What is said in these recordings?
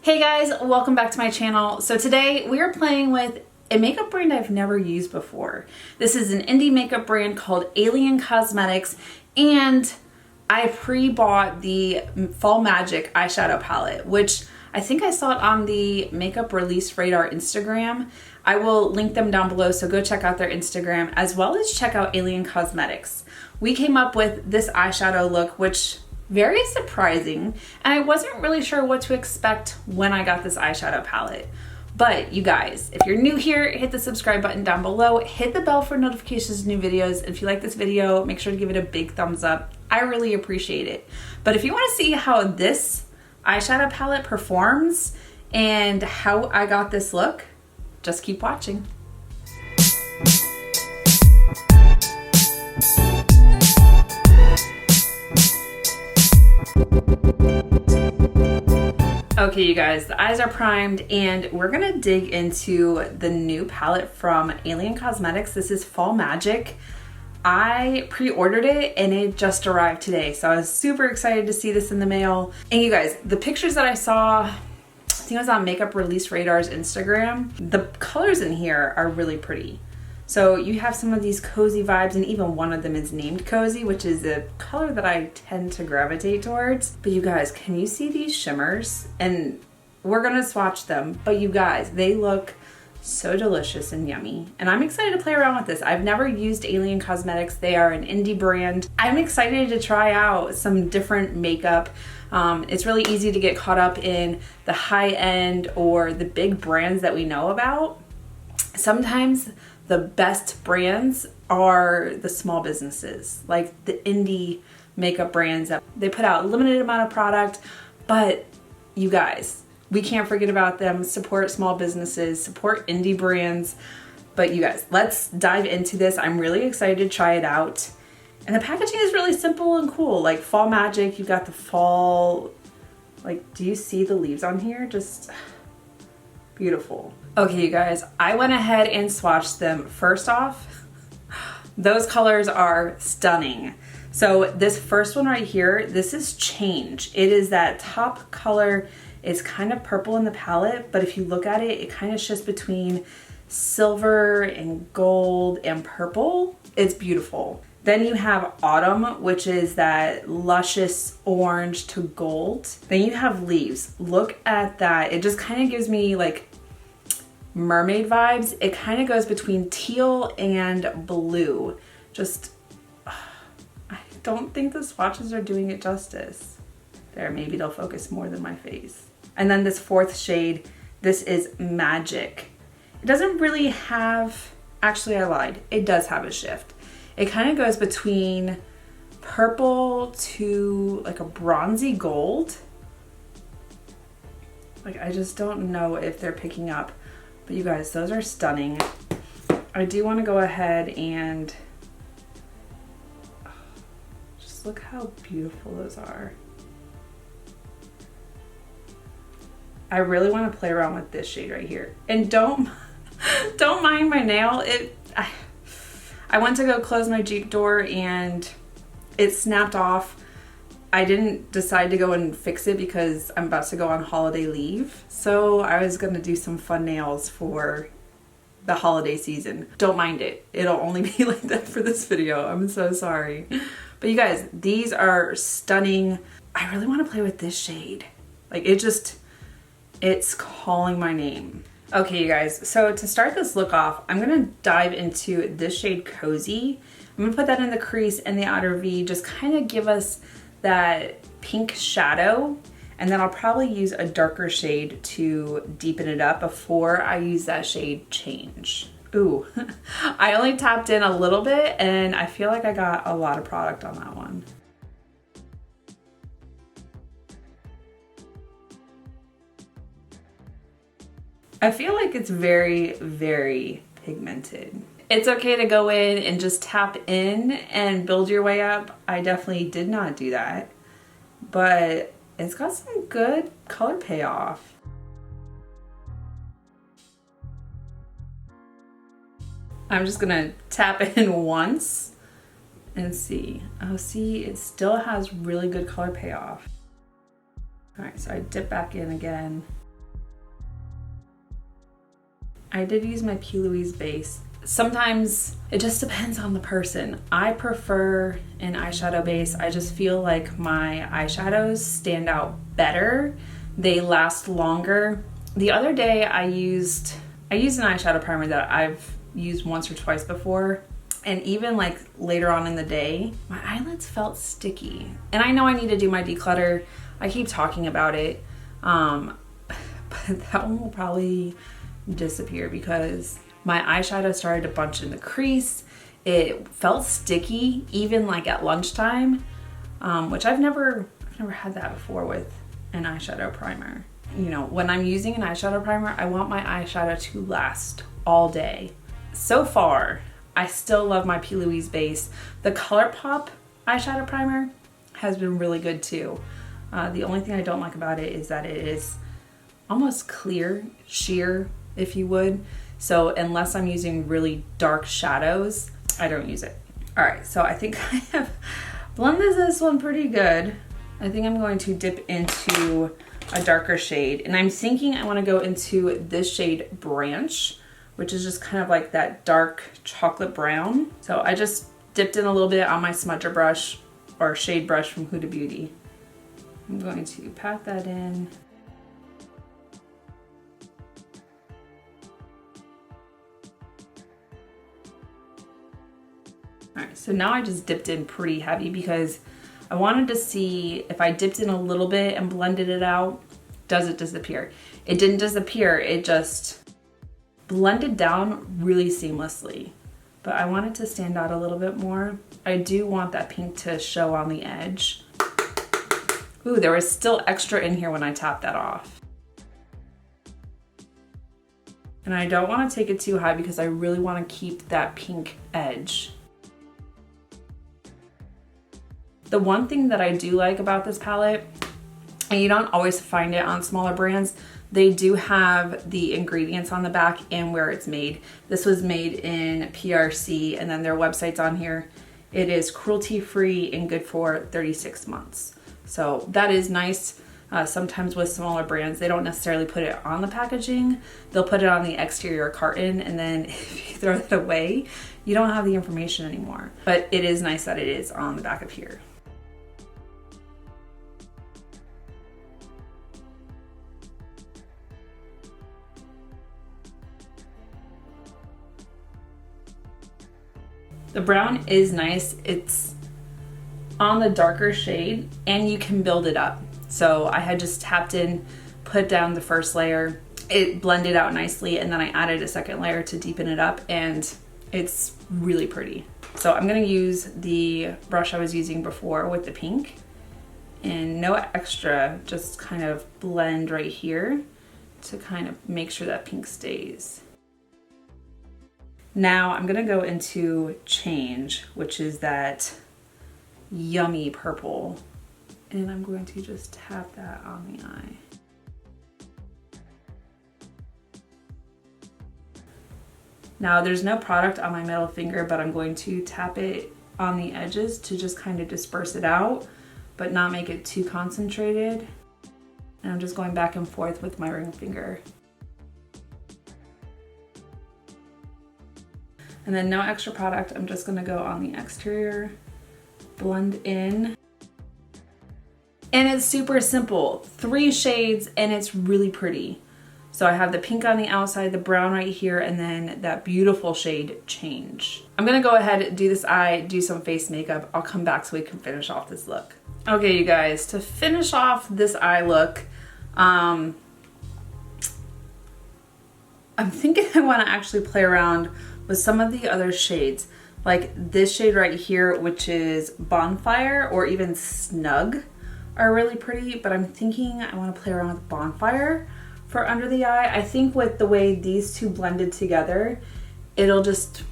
Hey guys, welcome back to my channel. So today we are playing with a makeup brand I've never used before. This is an indie makeup brand called 𝐬𝐁 and I pre-bought the Fall Magic eyeshadow palette, which I think I saw it on the Makeup Release Radar Instagram. I will link them down below, so go check out their Instagram as well as check out 𝐬𝐁. We came up with this eyeshadow look, which very surprising, and I wasn't really sure what to expect when I got this eyeshadow palette. But you guys, if you're new here, hit the subscribe button down below, hit the bell for notifications of new videos. If you like this video, make sure to give it a big thumbs up. I really appreciate it. But if you want to see how this eyeshadow palette performs and how I got this look, just keep watching. Okay, you guys, the eyes are primed and we're gonna dig into the new palette from 𝐬𝐁. This is Fall Magic. I pre-ordered it and it just arrived today, so I was super excited to see this in the mail. And you guys, the pictures that I saw, I think it was on Makeup Release Radar's Instagram, the colors in here are really pretty. So you have some of these cozy vibes, and even one of them is named Cozy, which is a color that I tend to gravitate towards. But you guys, can you see these shimmers? And we're gonna swatch them, but you guys, they look so delicious and yummy. And I'm excited to play around with this. I've never used 𝐬𝐁. They are an indie brand. I'm excited to try out some different makeup. It's really easy to get caught up in the high end or the big brands that we know about. Sometimes the best brands are the small businesses, like the indie makeup brands that they put out a limited amount of product, but you guys, we can't forget about them. Support small businesses, support indie brands. But you guys, let's dive into this. I'm really excited to try it out. And the packaging is really simple and cool. Like Fall Magic, you've got the fall, like, do you see the leaves on here? Just beautiful. Okay, you guys, I went ahead and swatched them. First off, those colors are stunning. So this first one right here, this is Change. It is that top color. It's kind of purple in the palette, but if you look at it, it kind of shifts between silver and gold and purple. It's beautiful. Then you have Autumn, which is that luscious orange to gold. Then you have Leaves. Look at that. It just kind of gives me like mermaid vibes. It kind of goes between teal and blue. Just, I don't think the swatches are doing it justice. There, maybe they'll focus more than my face. And then this fourth shade, this is Magic. It doesn't really have, actually I lied, it does have a shift. It kind of goes between purple to like a bronzy gold. Like, I just don't know if they're picking up. But you guys, those are stunning. I do want to go ahead and just look how beautiful those are. I really want to play around with this shade right here. And don't mind my nail. I went to go close my Jeep door and it snapped off. I didn't decide to go and fix it because I'm about to go on holiday leave. So I was gonna do some fun nails for the holiday season. Don't mind it. It'll only be like that for this video. I'm so sorry. But you guys, these are stunning. I really wanna play with this shade. Like it's calling my name. Okay, you guys, so to start this look off, I'm gonna dive into this shade Cozy. I'm gonna put that in the crease and the outer V, just kind of give us that pink shadow, and then I'll probably use a darker shade to deepen it up before I use that shade Change. Ooh, I only tapped in a little bit and I feel like I got a lot of product on that one. I feel like it's very, very pigmented. It's okay to go in and just tap in and build your way up. I definitely did not do that, but it's got some good color payoff. I'm just gonna tap in once and see. Oh, see, it still has really good color payoff. All right, so I dip back in again. I did use my P. Louise base. Sometimes it just depends on the person. I prefer an eyeshadow base. I just feel like my eyeshadows stand out better. They last longer. The other day I used an eyeshadow primer that I've used once or twice before, and even like later on in the day, my eyelids felt sticky. And I know I need to do my declutter. I keep talking about it, but that one will probably disappear because my eyeshadow started to bunch in the crease. It felt sticky even like at lunchtime, which I've never had that before with an eyeshadow primer. You know, when I'm using an eyeshadow primer, I want my eyeshadow to last all day. So far, I still love my P. Louise base. The ColourPop eyeshadow primer has been really good too. The only thing I don't like about it is that it is almost clear, sheer, if you would. So unless I'm using really dark shadows, I don't use it. All right, so I think I have blended this one pretty good. I think I'm going to dip into a darker shade, and I'm thinking I want to go into this shade Branch, which is just kind of like that dark chocolate brown. So I just dipped in a little bit on my smudger brush or shade brush from Huda Beauty. I'm going to pat that in. All right, so now I just dipped in pretty heavy because I wanted to see if I dipped in a little bit and blended it out, does it disappear? It didn't disappear, it just blended down really seamlessly. But I want it to stand out a little bit more. I do want that pink to show on the edge. Ooh, there was still extra in here when I tapped that off. And I don't want to take it too high because I really want to keep that pink edge. The one thing that I do like about this palette, and you don't always find it on smaller brands, they do have the ingredients on the back and where it's made. This was made in PRC, and then their website's on here. It is cruelty-free and good for 36 months. So that is nice. Sometimes with smaller brands, they don't necessarily put it on the packaging. They'll put it on the exterior carton, and then if you throw it away, you don't have the information anymore. But it is nice that it is on the back of here. The brown is nice. It's on the darker shade and you can build it up. So I had just tapped in, put down the first layer. It blended out nicely, and then I added a second layer to deepen it up, and it's really pretty. So I'm gonna use the brush I was using before with the pink, and no extra, just kind of blend right here to kind of make sure that pink stays. Now I'm gonna go into Change, which is that yummy purple. And I'm going to just tap that on the eye. Now there's no product on my middle finger, but I'm going to tap it on the edges to just kind of disperse it out, but not make it too concentrated. And I'm just going back and forth with my ring finger. And then no extra product, I'm just gonna go on the exterior, blend in. And it's super simple, 3 shades, and it's really pretty. So I have the pink on the outside, the brown right here, and then that beautiful shade Change. I'm gonna go ahead and do this eye, do some face makeup. I'll come back so we can finish off this look. Okay, you guys, to finish off this eye look, I'm thinking I wanna actually play around with some of the other shades, like this shade right here, which is Bonfire, or even Snug, are really pretty, but I'm thinking I want to play around with Bonfire for under the eye. I think with the way these two blended together, it'll just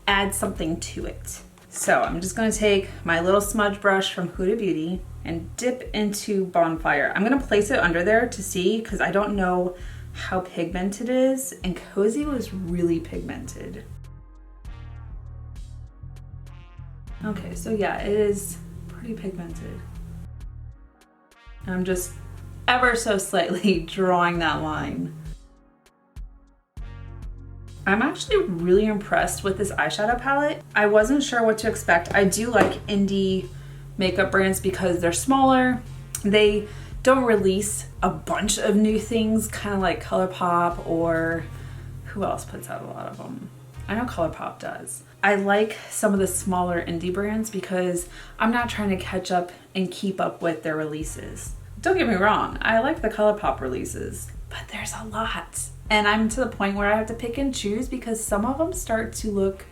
add something to it. So I'm just going to take my little smudge brush from Huda Beauty and dip into Bonfire. I'm going to place it under there to see, because I don't know how pigmented it is, and 𝐬𝐂𝐇 was really pigmented. Okay, so yeah, it is pretty pigmented. And I'm just ever so slightly drawing that line. I'm actually really impressed with this eyeshadow palette. I wasn't sure what to expect. I do like indie makeup brands because they're smaller. They don't release a bunch of new things, kind of like ColourPop, or who else puts out a lot of them? I know ColourPop does. I like some of the smaller indie brands because I'm not trying to catch up and keep up with their releases. Don't get me wrong, I like the ColourPop releases, but there's a lot. And I'm to the point where I have to pick and choose because some of them start to look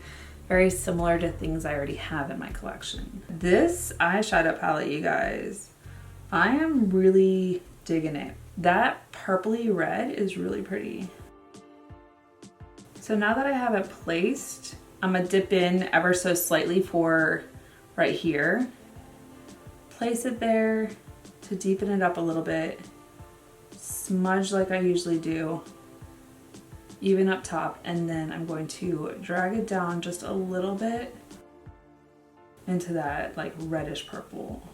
very similar to things I already have in my collection. This eyeshadow palette, you guys, I am really digging it. That purpley red is really pretty. So now that I have it placed, I'm gonna dip in ever so slightly for right here. Place it there to deepen it up a little bit. Smudge like I usually do, even up top, and then I'm going to drag it down just a little bit into that like reddish purple.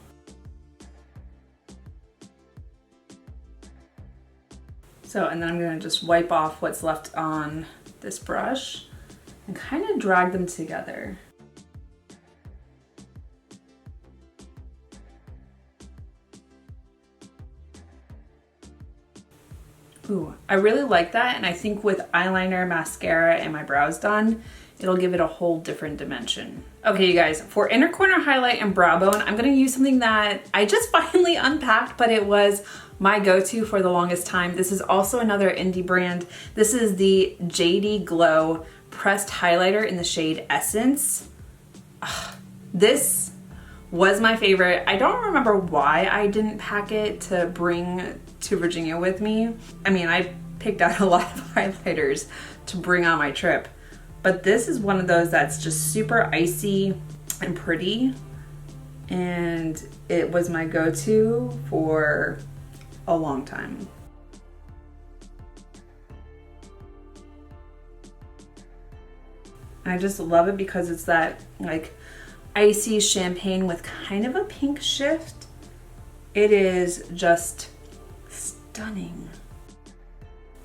So, and then I'm gonna just wipe off what's left on this brush and kind of drag them together. Ooh, I really like that, and I think with eyeliner, mascara, and my brows done, it'll give it a whole different dimension. Okay, you guys, for inner corner highlight and brow bone, I'm gonna use something that I just finally unpacked, but it was my go-to for the longest time. This is also another indie brand. This is the JD Glow Pressed Highlighter in the shade Essence. Ugh, this was my favorite. I don't remember why I didn't pack it to bring to Virginia with me. I mean, I picked out a lot of highlighters to bring on my trip, but this is one of those that's just super icy and pretty, and it was my go-to for a long time. I just love it because it's that like icy champagne with kind of a pink shift. It is just stunning.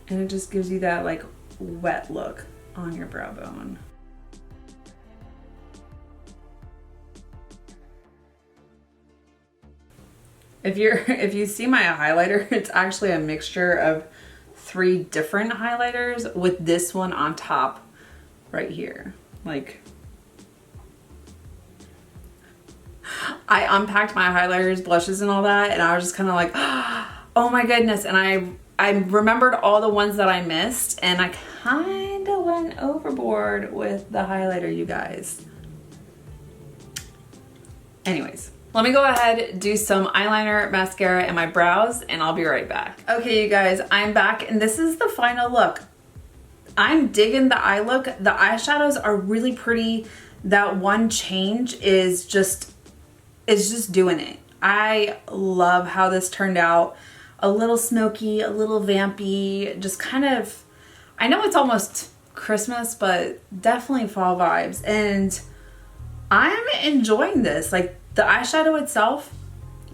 And it just gives you that like wet look on your brow bone. If you see my highlighter, it's actually a mixture of 3 different highlighters with this one on top right here. Like, I unpacked my highlighters, blushes, and all that, and I was just kind of like, oh my goodness. And I remembered all the ones that I missed, and I kind of went overboard with the highlighter, you guys. Anyways, let me go ahead, do some eyeliner, mascara, and my brows, and I'll be right back. Okay, you guys, I'm back, and this is the final look. I'm digging the eye look. The eyeshadows are really pretty. That one change is just doing it. I love how this turned out. A little smoky, a little vampy, just kind of, I know it's almost Christmas, but definitely fall vibes. And I'm enjoying this. Like, the eyeshadow itself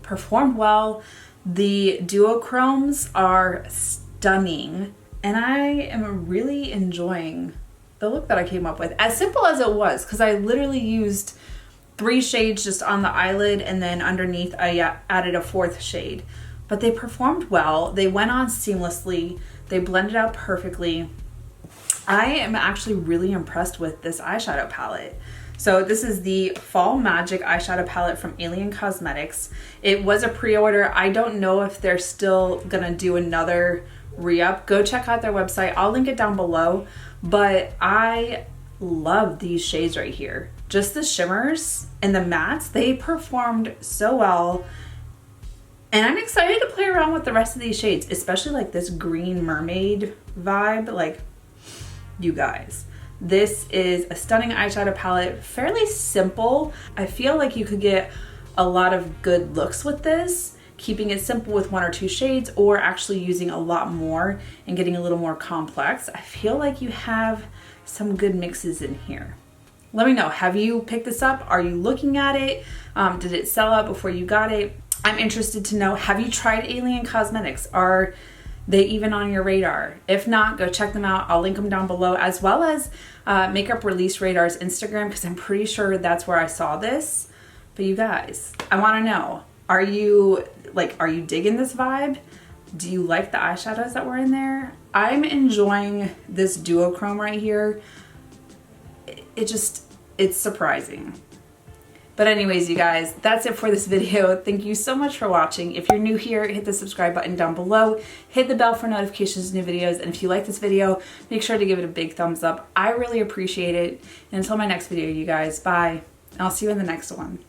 performed well. The duochromes are stunning. And I am really enjoying the look that I came up with. As simple as it was, because I literally used 3 shades just on the eyelid, and then underneath I added a 4th shade. But they performed well. They went on seamlessly. They blended out perfectly. I am actually really impressed with this eyeshadow palette. So this is the Fall Magic eyeshadow palette from Alien Cosmetics. It was a pre-order. I don't know if they're still gonna do another re-up. Go check out their website. I'll link it down below. But I love these shades right here. Just the shimmers and the mattes, they performed so well. And I'm excited to play around with the rest of these shades, especially like this green mermaid vibe. Like, you guys, this is a stunning eyeshadow palette, fairly simple. I feel like you could get a lot of good looks with this, keeping it simple with 1 or 2 shades, or actually using a lot more and getting a little more complex. I feel like you have some good mixes in here. Let me know, have you picked this up? Are you looking at it? Did it sell out before you got it? I'm interested to know, have you tried Alien Cosmetics? Are they even on your radar? If not, go check them out. I'll link them down below, as well as Makeup Release Radar's Instagram, because I'm pretty sure that's where I saw this. But you guys, I want to know, are you digging this vibe? Do you like the eyeshadows that were in there? I'm enjoying this duochrome right here. It's surprising. But anyways, you guys, that's it for this video. Thank you so much for watching. If you're new here, hit the subscribe button down below. Hit the bell for notifications of new videos. And if you like this video, make sure to give it a big thumbs up. I really appreciate it. And until my next video, you guys, bye. And I'll see you in the next one.